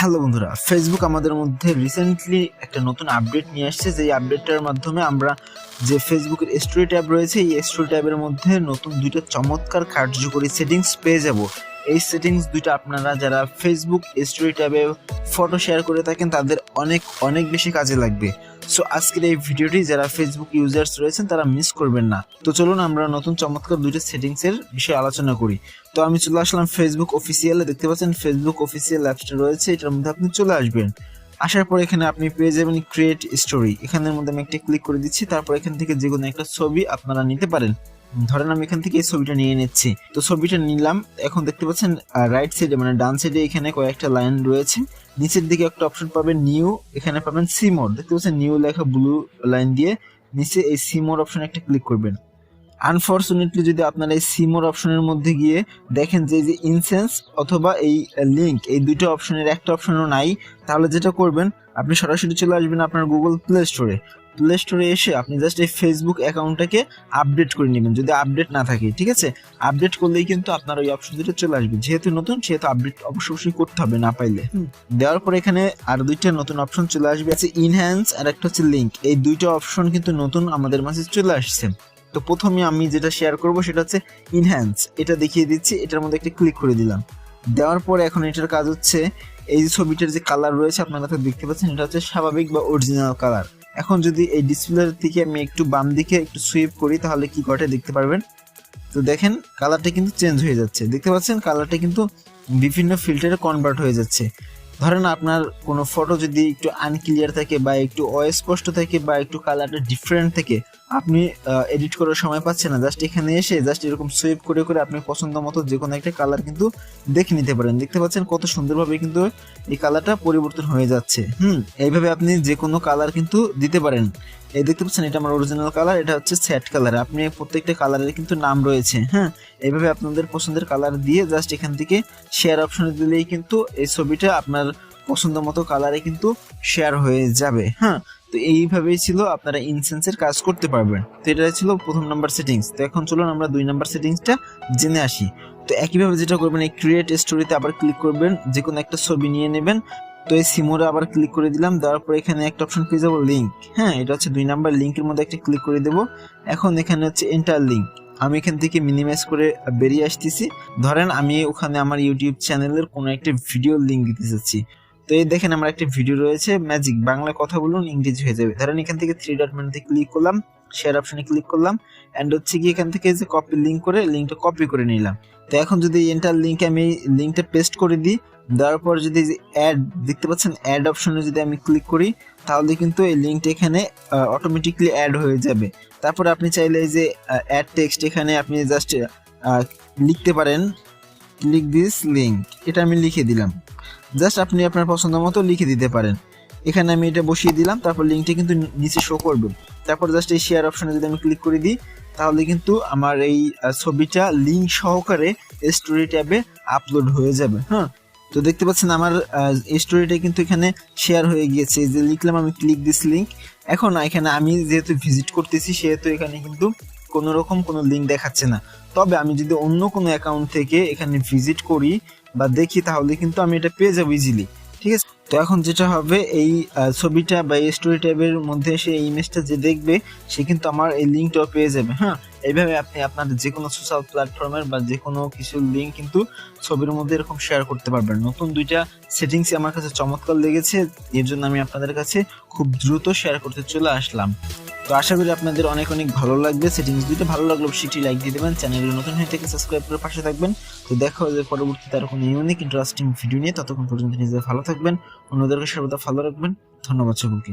Hello বন্ধুরা, Facebook আমাদের মধ্যে রিসেন্টলি একটা নতুন আপডেট নিয়ে আসছে। যে আপডেটটার মাধ্যমে আমরা যে ফেসবুকের স্টোরি ট্যাব রয়েছে, এই স্টোরি ট্যাবের মধ্যে নতুন দুইটা চমৎকার কার্যকরী সেটিংস পেয়ে যাব। এই সেটিংস দুইটা আপনারা যারা ফেসবুক স্টোরি ট্যাবে ফটো শেয়ার করে থাকেন তাদের অনেক বেশি কাজে লাগবে। সো আজকের এই ভিডিওটি যারা ফেসবুক ইউজার্স রয়েছেন তারা মিস করবেন না। তো চলুন আমরা নতুন চমৎকার দুইটা সেটিংসের বিষয়ে আলোচনা করি। তো আমি চলে আসলাম ফেসবুক অফিসিয়ালে। দেখতে পাচ্ছেন ফেসবুক অফিসিয়াল অ্যাপসটা রয়েছে, এটার মধ্যে আপনি চলে আসবেন। আসার পর এখানে আপনি পেয়ে যাবেন ক্রিয়েট স্টোরি। এখানের মধ্যে আমি একটা ক্লিক করে দিচ্ছি। তারপর এখান থেকে যে কোনো একটা ছবি আপনারা নিতে পারেন। ধরেন আমি এখান থেকে এই ছবিটা নিয়ে নিচ্ছি। তো ছবিটা নিলাম। এখন দেখতে পাচ্ছেন রাইট সাইডে মানে ডান সাইডে এখানে কয়েকটা লাইন রয়েছে। নিচের দিকে একটা অপশন পাবেন নিউ, এখানে পাবেন সি মোড। দেখতে পাচ্ছেন নিউ লেখা ব্লু লাইন দিয়ে নিচে এই সি মোড অপশনে একটা ক্লিক করবেন। আনফরচুনেটলি যদি আপনারা এই সি মোড অপশনের মধ্যে গিয়ে দেখেন যে ইনসেন্স অথবা এই লিঙ্ক, এই দুটো অপশনের একটা অপশনও নাই, তাহলে যেটা করবেন আপনি সরাসরি চলে আসবেন আপনার গুগল প্লে স্টোরে এসে আপনি জাস্ট এই ফেসবুক অ্যাকাউন্টটাকে আপডেট করে নেবেন যদি আপডেট না থাকে। ঠিক আছে, আপডেট করলেই কিন্তু আপনার ওই অপশন দুটো চলে আসবে। যেহেতু নতুন সেহেতু আপডেট অবশ্যই করতে হবে না পাইলে। দেওয়ার পর এখানে আর দুইটা নতুন অপশন চলে আসবে, আছে ইনহ্যান্স আর একটা হচ্ছে লিঙ্ক। এই দুইটা অপশন কিন্তু নতুন আমাদের মাঝে চলে আসছে। তো প্রথমে আমি যেটা শেয়ার করব সেটা হচ্ছে ইনহ্যান্স। এটা দেখিয়ে দিচ্ছি, এটার মধ্যে একটা ক্লিক করে দিলাম। দেওয়ার পরে এখন এটার কাজ হচ্ছে এই যে ছবিটার যে কালার রয়েছে আপনারা তো দেখতে পাচ্ছেন, এটা হচ্ছে স্বাভাবিক বা অরিজিনাল কালার। এখন যদি এই ডিসপ্লের থেকে আমি একটু বাম দিকে একটু সুইপ করি তাহলে কি ঘটে দেখতে পারবেন। তো দেখেন কালারটা কিন্তু চেঞ্জ হয়ে যাচ্ছে। দেখতে পাচ্ছেন কালারটা কিন্তু বিভিন্ন ফিল্টারে কনভার্ট হয়ে যাচ্ছে। ধরেন আপনার কোনো ফটো যদি একটু আনক্লিয়ার থাকে বা একটু অস্পষ্ট থাকে বা একটু কালারটা ডিফারেন্ট থাকে, আপনি এডিট করার সময় পাচ্ছেন না, জাস্ট এখানে এসে জাস্ট এরকম সুইপ করে আপনি পছন্দ মতো যে কোনো একটা কালার কিন্তু দেখে নিতে পারেন। দেখতে পাচ্ছেন কত সুন্দরভাবে কিন্তু এই কালারটা পরিবর্তন হয়ে যাচ্ছে। এইভাবে আপনি যে কোনো কালার কিন্তু দিতে পারেন। এই দেখতে পাচ্ছেন এটা আমার অরিজিনাল কালার, এটা হচ্ছে সেট কালার। আপনি প্রত্যেকটা কালারের কিন্তু নাম রয়েছে। এইভাবে আপনাদের পছন্দের কালার দিয়ে জাস্ট এখান থেকে শেয়ার অপশনে দিলেই কিন্তু এই ছবিটা আপনার পছন্দ মতো কালারে কিন্তু শেয়ার হয়ে যাবে। তো এইভাবেই ছিল আপনারা ইনসেন্সের কাজ করতে পারবেন। তো এটা ছিল প্রথম নাম্বার সেটিংস। তো এখন চলুন আমরা 2 নাম্বার সেটিংসটা জেনে আসি। তো একইভাবে যেটা করবেন, এই ক্রিয়েট স্টোরিতে আবার ক্লিক করবেন, যে কোনো একটা ছবি নিয়ে নেবেন। তো এই সিমোরে আবার ক্লিক করে দিলাম। দেওয়ার পর এখানে একটা অপশন পেয়ে যাবো লিঙ্ক। এটা হচ্ছে 2 নাম্বার লিঙ্কের মধ্যে একটা ক্লিক করে দেবো। এখন এখানে হচ্ছে এন্টার লিঙ্ক। আমি এখান থেকে মিনিমাইজ করে বেরিয়ে আসতেছি। ধরেন আমি ওখানে আমার ইউটিউব চ্যানেলের কোনো একটা ভিডিও লিঙ্ক দিতে চাচ্ছি। তো এই দেখেন আমার একটা ভিডিও রয়েছে, ম্যাজিক বাংলা কথা বলুন ইংরেজি হয়ে যাবে। ধরেন এখান থেকে 3 ডট মেনুতে ক্লিক করলাম, শেয়ার অপশনে ক্লিক করলাম, এন্ড হচ্ছে কি এখান থেকে যে কপি লিঙ্ক করে লিঙ্কটা কপি করে নিলাম। তো এখন যদি এন্টার লিঙ্কে আমি লিঙ্কটা পেস্ট করে দিই, দেওয়ার পর যদি অ্যাড দেখতে পাচ্ছেন অ্যাড অপশনে যদি আমি ক্লিক করি তাহলে কিন্তু এই লিঙ্কটা এখানে অটোমেটিকলি অ্যাড হয়ে যাবে। তারপর আপনি চাইলে এই যে অ্যাড টেক্সট এখানে আপনি জাস্ট লিখতে পারেন, ক্লিক দিস লিঙ্ক, এটা আমি লিখে দিলাম। জাস্ট আপনি আপনার পছন্দ মতো লিখে দিতে পারেন। এখানে আমি এটা বসিয়ে দিলাম, তারপর লিঙ্কটা কিন্তু নিচে শো করবে। তারপর জাস্ট এই শেয়ার অপশনে যদি আমি ক্লিক করে দিই তাহলে কিন্তু আমার এই ছবিটা লিঙ্ক সহকারে স্টোরি ট্যাবে আপলোড হয়ে যাবে। তো দেখতে পাচ্ছেন আমার স্টোরিটা কিন্তু এখানে শেয়ার হয়ে গিয়েছে। যে লিখলাম আমি ক্লিক দিস লিঙ্ক। এখন এখানে আমি যেহেতু ভিজিট করতেছি সেহেতু এখানে কিন্তু কোনো রকম কোনো লিঙ্ক দেখাচ্ছে না। তবে আমি যদি অন্য কোনো অ্যাকাউন্ট থেকে এখানে ভিজিট করি বা দেখি তাহলে কিন্তু আমি এটা পেয়ে যাবো ইজিলি। ঠিক আছে, তো এখন যেটা হবে এই ছবিটা বা এই স্টোরি ট্যাবের মধ্যে এসে এই ইমেজটা যে দেখবে সে কিন্তু আমার এই লিঙ্কটাও পেয়ে যাবে। এইভাবে আপনি আপনার যে কোনো সোশ্যাল প্ল্যাটফর্মের বা যে কোনো কিছুর লিঙ্ক কিন্তু ছবির মধ্যে এরকম শেয়ার করতে পারবেন। নতুন 2টা সেটিংস আমার কাছে চমৎকার লেগেছে, এর জন্য আমি আপনাদের কাছে খুব দ্রুত শেয়ার করতে চলে আসলাম। তো আশা করি আপনাদের অনেক ভালো লাগবে। সেটিংস 2টা ভালো লাগলে অবশ্যই লাইক দিয়ে দেবেন, চ্যানেলে নতুন হয়ে থেকে সাবস্ক্রাইব করে পাশে থাকবেন। তো দেখা হবে পরবর্তীতে আর কোনো ইউনিক ইন্টারেস্টিং ভিডিও নিয়ে। ততক্ষণ পর্যন্ত নিজে ভালো থাকবেন, অন্যদেরকে সর্বদা ভালো রাখবেন। ধন্যবাদ সকলকে।